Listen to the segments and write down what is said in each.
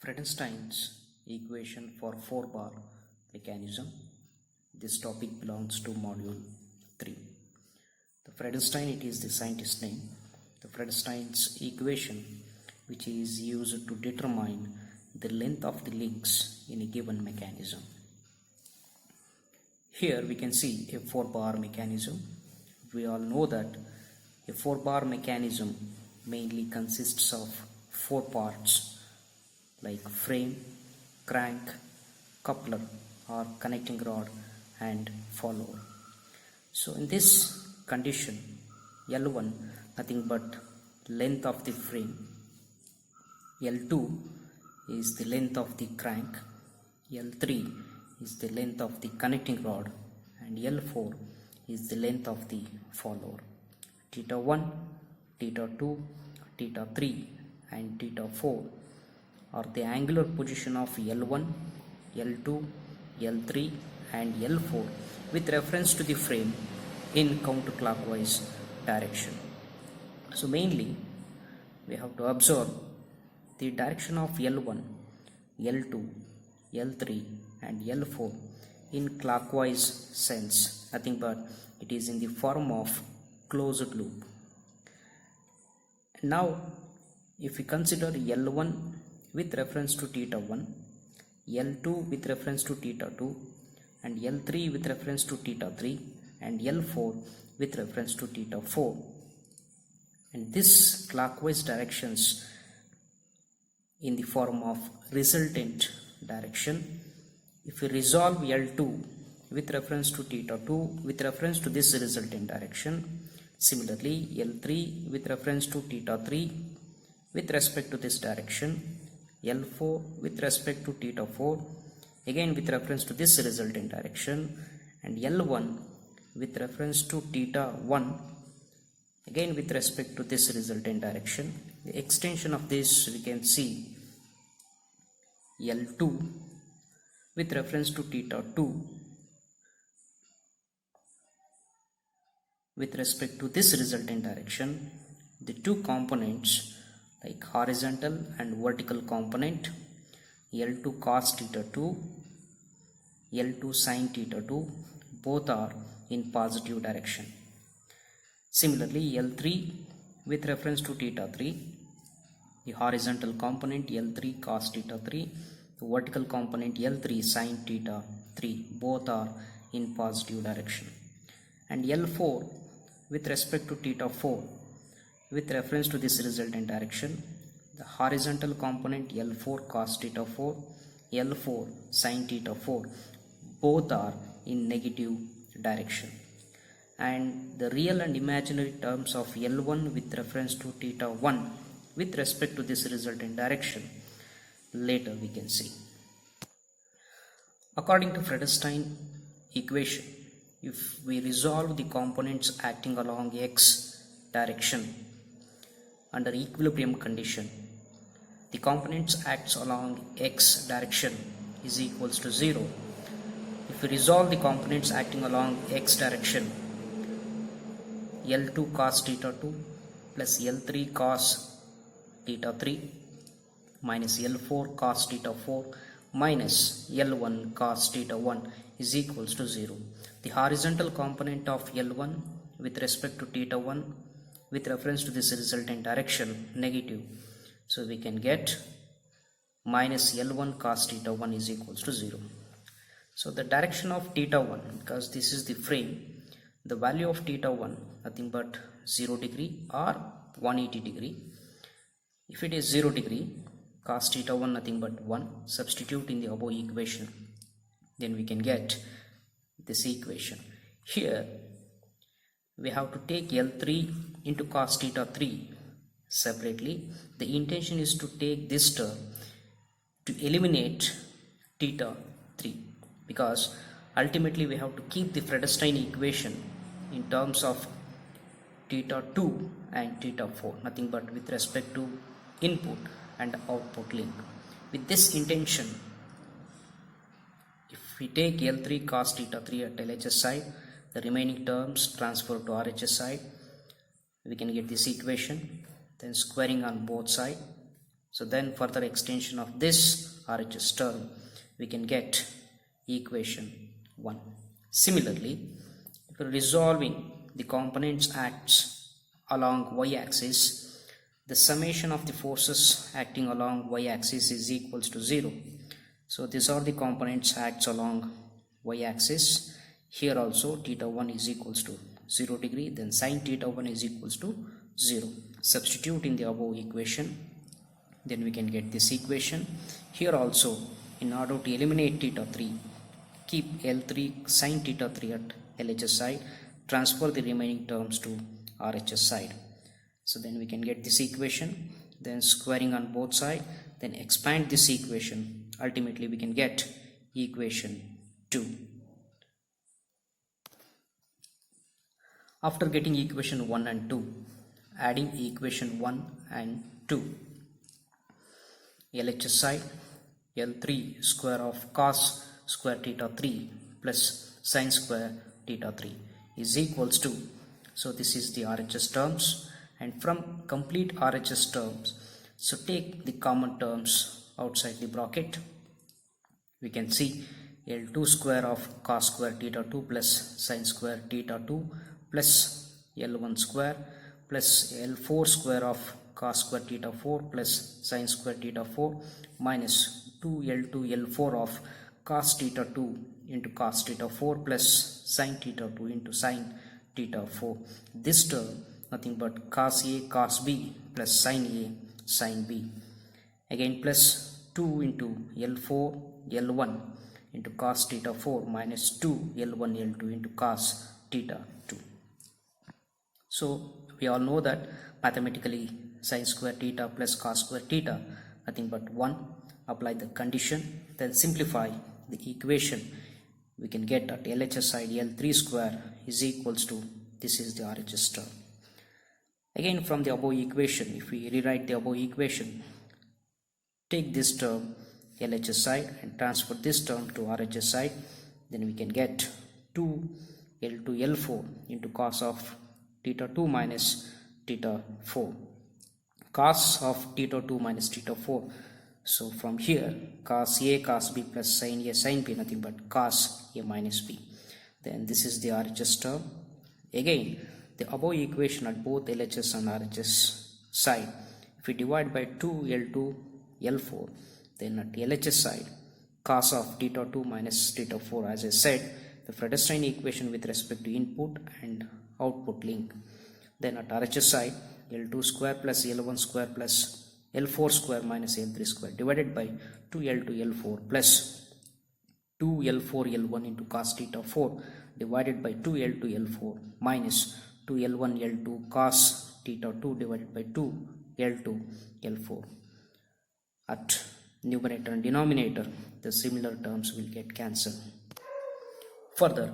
Freudenstein's equation for 4-bar mechanism. This topic belongs to module 3. The Freudenstein, it is the scientist name. The Freudenstein's equation, which is used to determine the length of the links in a given mechanism. Here we can see a 4-bar mechanism. We all know that a 4-bar mechanism mainly consists of 4 parts like frame, crank, coupler or connecting rod and follower. So in this condition, L1 nothing but length of the frame, L2 is the length of the crank, L3 is the length of the connecting rod and L4 is the length of the follower. Theta 1, theta 2, theta 3 and theta 4 are the angular position of L1, L2, L3 and L4 with reference to the frame in counterclockwise direction. So mainly we have to observe the direction of L1, L2, L3 and L4 in clockwise sense, nothing but it is in the form of closed loop. Now if we consider L1 with reference to theta 1, L2 with reference to theta 2 and L3 with reference to theta 3 and L4 with reference to theta 4, and this clockwise directions in the form of resultant direction. If we resolve L2 with reference to theta 2 with reference to this resultant direction, similarly L3 with reference to theta 3 with respect to this direction, L4 with respect to theta 4 again with reference to this resultant direction, and L1 with reference to theta 1 again with respect to this resultant direction. The extension of this we can see L2 with reference to theta 2 with respect to this resultant direction. The two components like horizontal and vertical component, L2 cos theta 2, L2 sin theta 2, both are in positive direction. Similarly L3 with reference to theta 3, the horizontal component L3 cos theta 3, the vertical component L3 sin theta 3, both are in positive direction. And L4 with respect to theta 4 with reference to this resultant direction, the horizontal component L4 cos theta 4, L4 sin theta 4, both are in negative direction. And the real and imaginary terms of L1 with reference to theta 1 with respect to this resultant direction, later we can see. According to Freudenstein equation, if we resolve the components acting along x direction under equilibrium condition, the components acts along x direction is equals to 0. If we resolve the components acting along x direction, L2 cos theta 2 plus L3 cos theta 3 minus L4 cos theta 4 minus L1 cos theta 1 is equals to 0. The horizontal component of L1 with respect to theta 1 with reference to this resultant direction negative, so we can get minus L1 cos theta 1 is equals to 0. So the direction of theta 1, because this is the frame, the value of theta 1 nothing but 0 degree or 180 degree. If it is 0 degree, cos theta 1 nothing but 1, substitute in the above equation, then we can get this equation. Here we have to take L3 into cos theta 3 separately. The intention is to take this term to eliminate theta 3, because ultimately we have to keep the Freudenstein equation in terms of theta 2 and theta 4, nothing but with respect to input and output link. With this intention, if we take L3 cos theta 3 at LHS side, the remaining terms transfer to RHS side, we can get this equation, then squaring on both sides, So then further extension of this RHS term, we can get equation 1. Similarly, if we are resolving the components acts along y-axis, the summation of the forces acting along y-axis is equals to 0. So these are the components acts along y-axis. Here also theta 1 is equals to 0 degree, then sin theta 1 is equals to 0. Substitute in the above equation, then we can get this equation. Here also, in order to eliminate theta 3, keep L3 sin theta 3 at LHS side, transfer the remaining terms to RHS side. So then we can get this equation, then squaring on both sides, then expand this equation. Ultimately we can get equation 2. After getting equation 1 and 2, adding equation 1 and 2, LHS side, L3 square of cos square theta 3 plus sin square theta 3 is equals to, so this is the RHS terms, and from complete RHS terms, so take the common terms outside the bracket. We can see L2 square of cos square theta 2 plus sin square theta 2 plus L1 square plus L4 square of cos square theta 4 plus sin square theta 4 minus 2L2 L4 of cos theta 2 into cos theta 4 plus sin theta 2 into sin theta 4. This term nothing but cos A cos B plus sin A sin B. Again plus 2 into L4 L1 into cos theta 4 minus 2 L1 L2 into cos theta 2. So we all know that mathematically sin square theta plus cos square theta nothing but 1. Apply the condition, then simplify the equation. We can get at LHS side L3 square is equals to, this is the RHS term. Again from the above equation, if we rewrite the above equation, take this term LHS side and transfer this term to RHS side, then we can get 2 L2 L4 into cos of theta 2 minus theta 4, cos of theta 2 minus theta 4. So from here cos A cos B plus sin A sin B nothing but cos A minus B. Then this is the RHS term. Again the above equation at both LHS and RHS side, if we divide by 2 L2 L4, then at LHS side cos of theta 2 minus theta 4, as I said, the Fredestein equation with respect to input and output link. Then at RHS side L2 square plus L1 square plus L4 square minus L3 square divided by 2L2 L4 plus 2L4 L1 into cos theta 4 divided by 2L2 L4 minus 2L1 L2 cos theta 2 divided by 2L2 L4. At numerator and denominator, the similar terms will get cancelled. Further,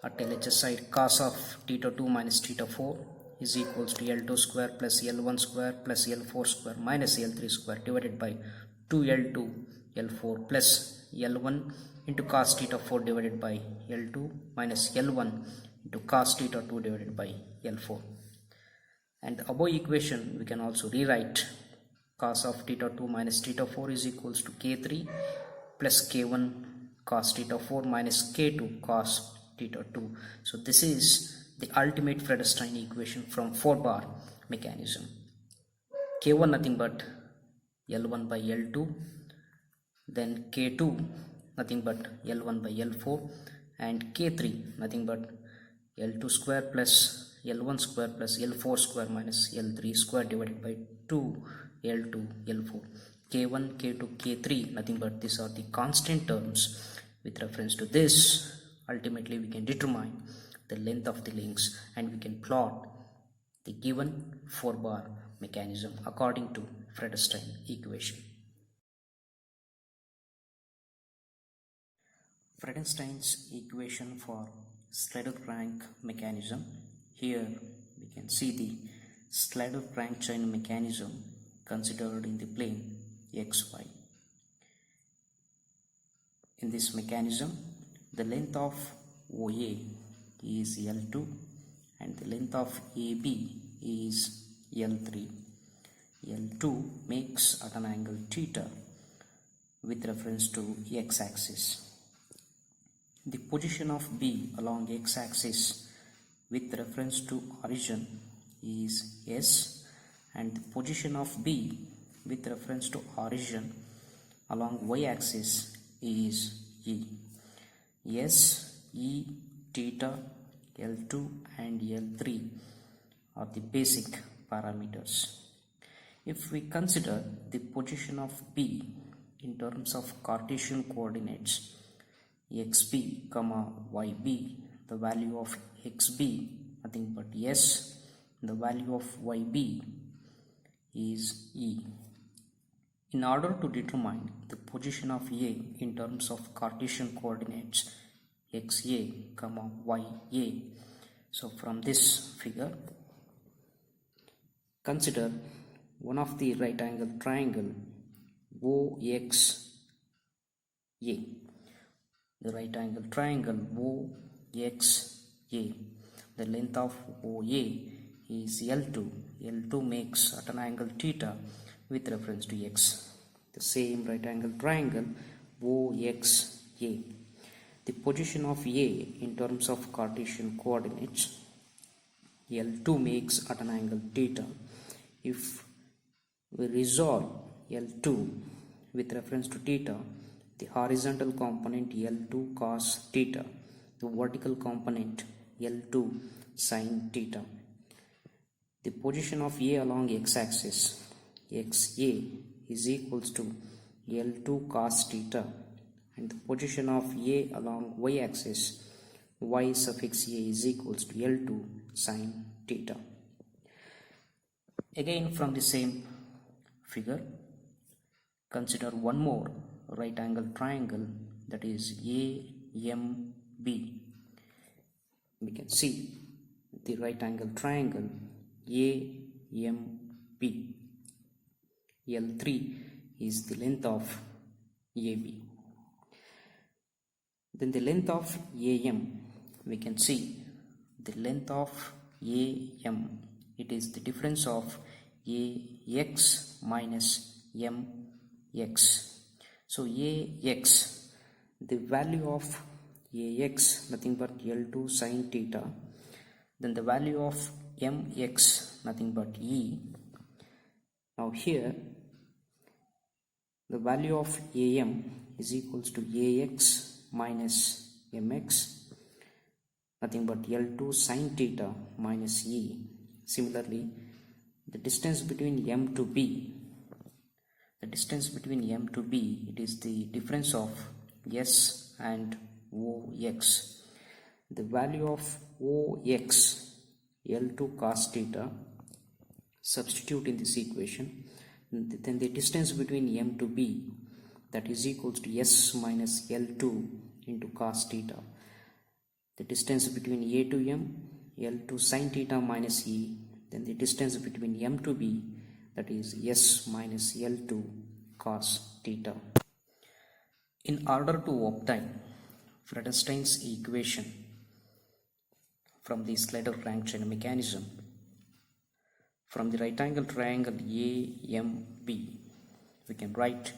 at LHS side cos of theta 2 minus theta 4 is equals to L2 square plus L1 square plus L4 square minus L3 square divided by 2L2 L4 plus L1 into cos theta 4 divided by L2 minus L1 into cos theta 2 divided by L4. And the above equation we can also rewrite cos of theta 2 minus theta 4 is equals to K3 plus K1 cos theta 4 minus K2 cos theta 2. So this is the ultimate Fredestein equation from 4-bar mechanism. K1 nothing but L1 by L2, then K2 nothing but L1 by L4, and K3 nothing but L2 square plus L1 square plus L4 square minus L3 square divided by 2 L2 L4. K1, K2, K3 nothing but these are the constant terms. With reference to this, ultimately we can determine the length of the links and we can plot the given 4-bar mechanism according to Fredestein equation. Fredestein's equation for slider crank mechanism. Here we can see the slider crank chain mechanism considered in the plane XY. In this mechanism, the length of OA is L2 and the length of AB is L3. L2 makes at an angle theta with reference to x-axis. The position of B along x-axis with reference to origin is S, and the position of B with reference to origin along y-axis is E. S, E, theta, L2 and L3 are the basic parameters. If we consider the position of B in terms of Cartesian coordinates xb, yb, the value of xb nothing but S, the value of yb is E. In order to determine the position of A in terms of Cartesian coordinates xa, ya, so from this figure, consider one of the right angle triangle OXA. The right angle triangle OXA. The length of OA is L2. L2 makes at an angle theta with reference to x. The same right angle triangle OXA. The position of A in terms of Cartesian coordinates L2 makes at an angle theta. If we resolve L2 with reference to theta, the horizontal component L2 cos theta, the vertical component L2 sin theta. The position of A along x-axis xa is equals to L2 cos theta, and the position of A along y-axis y suffix a is equals to L2 sin theta. Again, from the same figure, consider one more right angle triangle, that is AMB. We can see the right angle triangle AMB. L3 is the length of AB. Then the length of AM, we can see the length of AM, it is the difference of AX minus MX. So AX, the value of AX nothing but L2 sin theta, then the value of MX nothing but E. Now here the value of AM is equals to AX minus MX nothing but L2 sin theta minus E. Similarly, the distance between M to B, it is the difference of S and OX. The value of OX, L2 cos theta, substitute in this equation, then the distance between M to B, that is equals to S minus L2 into cos theta. The distance between A to M, L2 sin theta minus E, then the distance between M to B, that is S minus L2 cos theta. In order to obtain Vredestein's equation from the Slater-Rank chain mechanism, from the right angle triangle AMB, we can write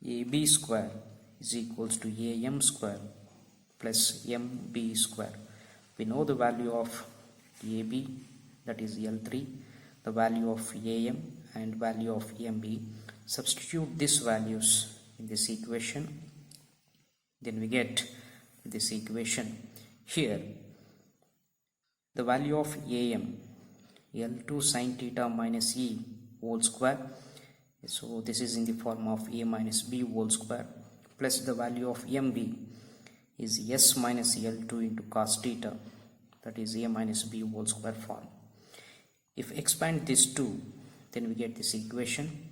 AB square is equals to AM square plus MB square. We know the value of AB, that is L3, the value of AM and value of MB. Substitute these values in this equation, then we get this equation. Here the value of AM, L2 sin theta minus E whole square, so this is in the form of A minus B whole square, plus the value of MB is S minus L2 into cos theta, that is A minus B whole square form. If expand this 2, then we get this equation.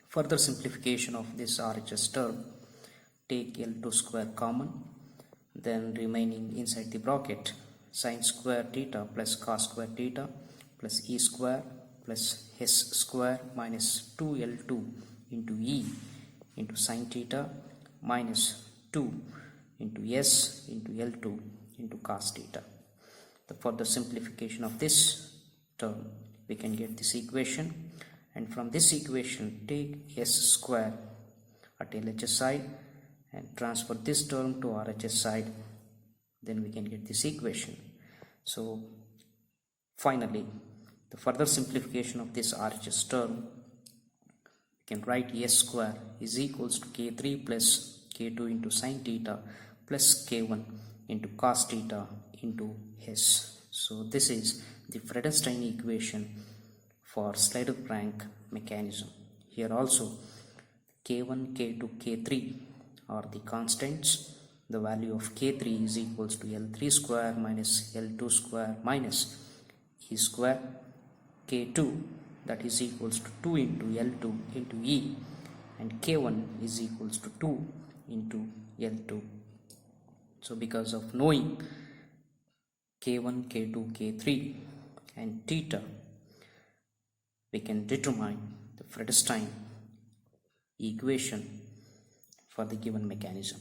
Further simplification of this RHS term, take L2 square common, then remaining inside the bracket sin square theta plus cos square theta plus E square plus S square minus 2L2 into E into sin theta minus 2 into S into L2 into cos theta. The further simplification of this term, we can get this equation, and from this equation take s square at LHS side and transfer this term to RHS side, then we can get this equation. So finally, the further simplification of this RHS term, we can write s square is equals to k3 plus k2 into sine theta plus k1 into cos theta into s. So this is the Vredestein equation for slider crank mechanism. Here also k1, k2, k3 are the constants. The value of k3 is equals to L3 square minus L2 square minus E square. K2, that is equals to 2 into L2 into E, and k1 is equals to 2 into L2. So because of knowing k1, k2, k3 and theta, we can determine the Vredestein equation for the given mechanism.